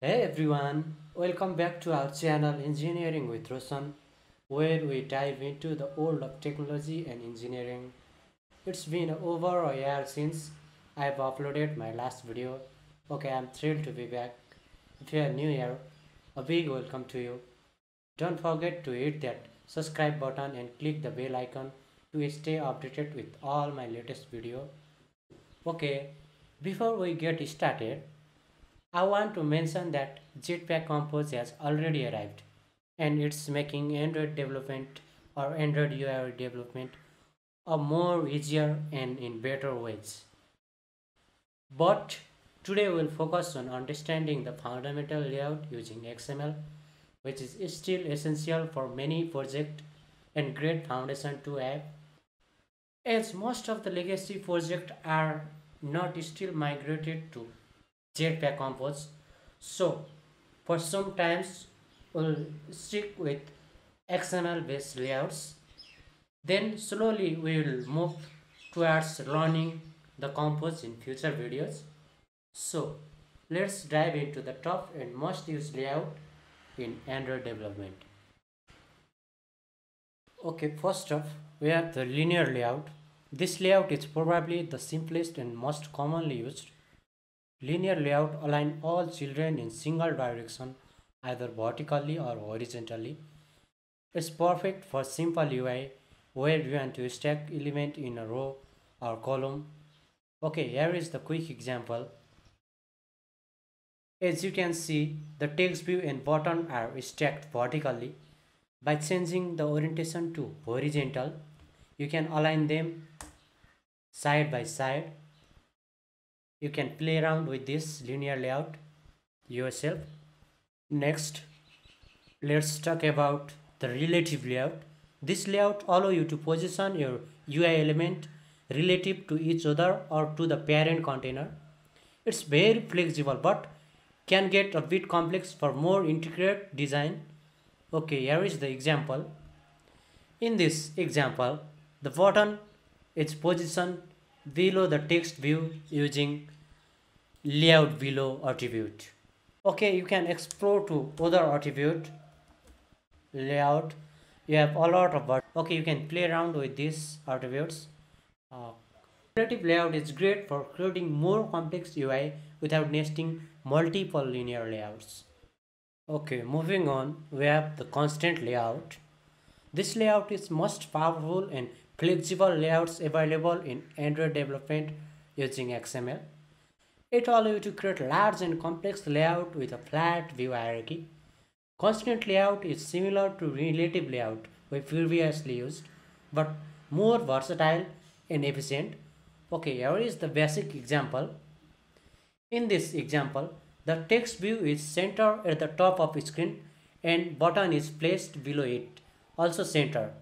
Hey everyone, welcome back to our channel Engineering with Roshan, where we dive into the world of technology and engineering. It's been over a year since I've uploaded my last video. Okay, I'm thrilled to be back. If you're new here, a big welcome to you. Don't forget to hit that subscribe button and click the bell icon to stay updated with all my latest video. Okay, before we get started, I want to mention that Jetpack Compose has already arrived and it's making Android development or Android UI development a more easier and in better ways. But today we'll focus on understanding the fundamental layout using XML, which is still essential for many projects and great foundation to have, as most of the legacy projects are not still migrated to Jetpack Compose. So for some times we'll stick with XML based layouts. Then slowly we will move towards learning the compose in future videos. So let's dive into the top and most used layout in Android development. Okay, first off, we have the linear layout. This layout is probably the simplest and most commonly used. Linear layout align all children in single direction, either vertically or horizontally. It's perfect for simple UI where you want to stack element in a row or column. Okay, here is the quick example. As you can see, the text view and button are stacked vertically. By changing the orientation to horizontal, you can align them side by side. You can play around with this linear layout yourself. Next, let's talk about the relative layout. This layout allows you to position your UI element relative to each other or to the parent container. It's very flexible but can get a bit complex for more integrated design. Okay, here is the example. In this example, the button is positioned below the text view using layout below attribute. Okay, you can explore to other attribute layout. You have a lot of okay, you can play around with these attributes. Relative layout is great for creating more complex UI without nesting multiple linear layouts. Okay, moving on, we have the constraint layout. This layout is most powerful and flexible layouts available in Android development using XML. It allows you to create large and complex layout with a flat view hierarchy. Constraint layout is similar to relative layout we previously used, but more versatile and efficient. Okay, here is the basic example. In this example, the text view is centered at the top of the screen and button is placed below it, also center.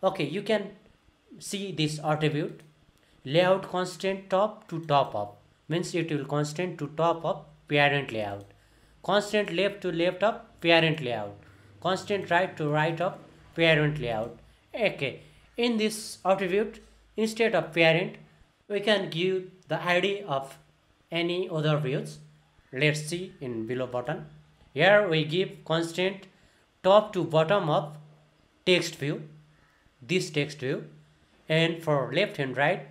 Okay, you can see this attribute layout constraint top to top up means it will constraint to top of parent layout, constraint left to left of parent layout, constraint right to right of parent layout. Okay, in this attribute instead of parent we can give the id of any other views. Let's see in below button. Here we give constraint top to bottom of text view, this text view, and for left and right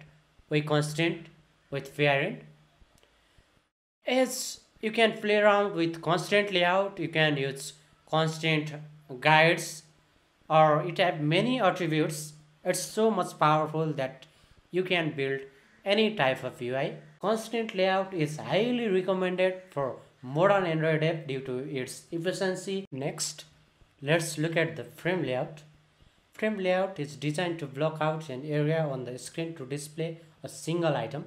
we constraint with parent. As you can play around with constraint layout, you can use constraint guides or it have many attributes. It's so much powerful that you can build any type of UI. Constraint layout is highly recommended for modern Android app due to its efficiency. Next, let's look at the frame layout. Frame layout is designed to block out an area on the screen to display a single item.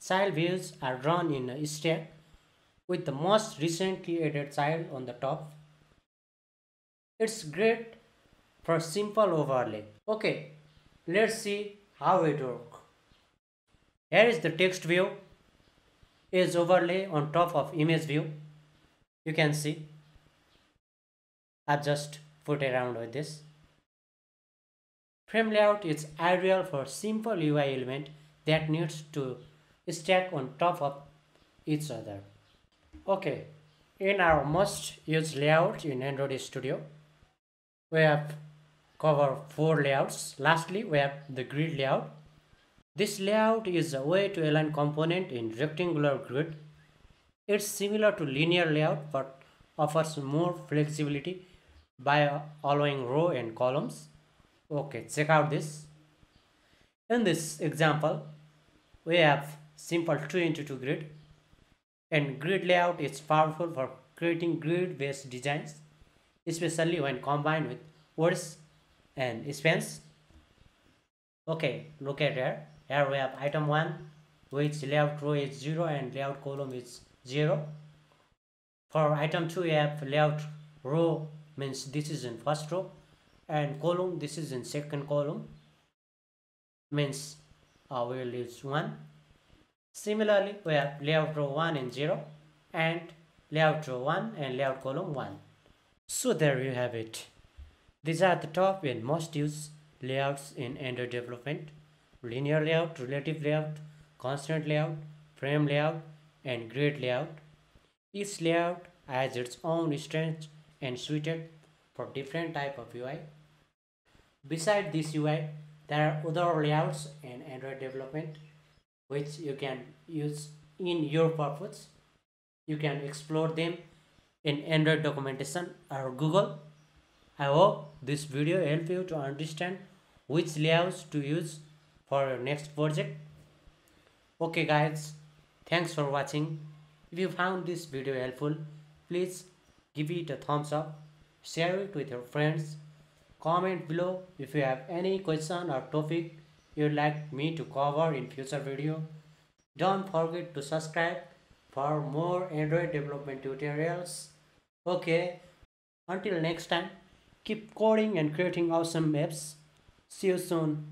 Child views are drawn in a stack with the most recently added child on the top. It's great for simple overlay. Okay, let's see how it works. Here is the text view is overlay on top of image view. You can see I've just put around with this. Frame layout is ideal for simple UI element that needs to stack on top of each other. Okay, In our most used layout in Android Studio, we have covered 4 layouts. Lastly, we have the grid layout. This layout is a way to align component in rectangular grid. It's similar to linear layout but offers more flexibility by allowing row and columns. Okay, check out this. In this example, we have simple 2 into 2 grid, and grid layout is powerful for creating grid based designs, especially when combined with words and spans. Okay, look at here. Here we have item 1, which layout row is 0 and layout column is 0. For item 2, we have layout row means this is in first row, and column this is in second column, means we will use 1. Similarly, we have layout row 1 and 0, and layout row 1 and layout column 1. So there you have it. These are the top and most used layouts in Android development: linear layout, relative layout, constraint layout, frame layout, and grid layout. Each layout has its own strengths and suited for different type of UI. Beside this UI, there are other layouts in Android development which you can use in your purpose. You can explore them in Android documentation or Google. I hope this video helped you to understand which layouts to use for your next project. Okay guys, thanks for watching. If you found this video helpful, please give it a thumbs up, share it with your friends, comment below if you have any question or topic you'd like me to cover in future video. Don't forget to subscribe for more Android development tutorials. Okay, until next time, keep coding and creating awesome apps. See you soon.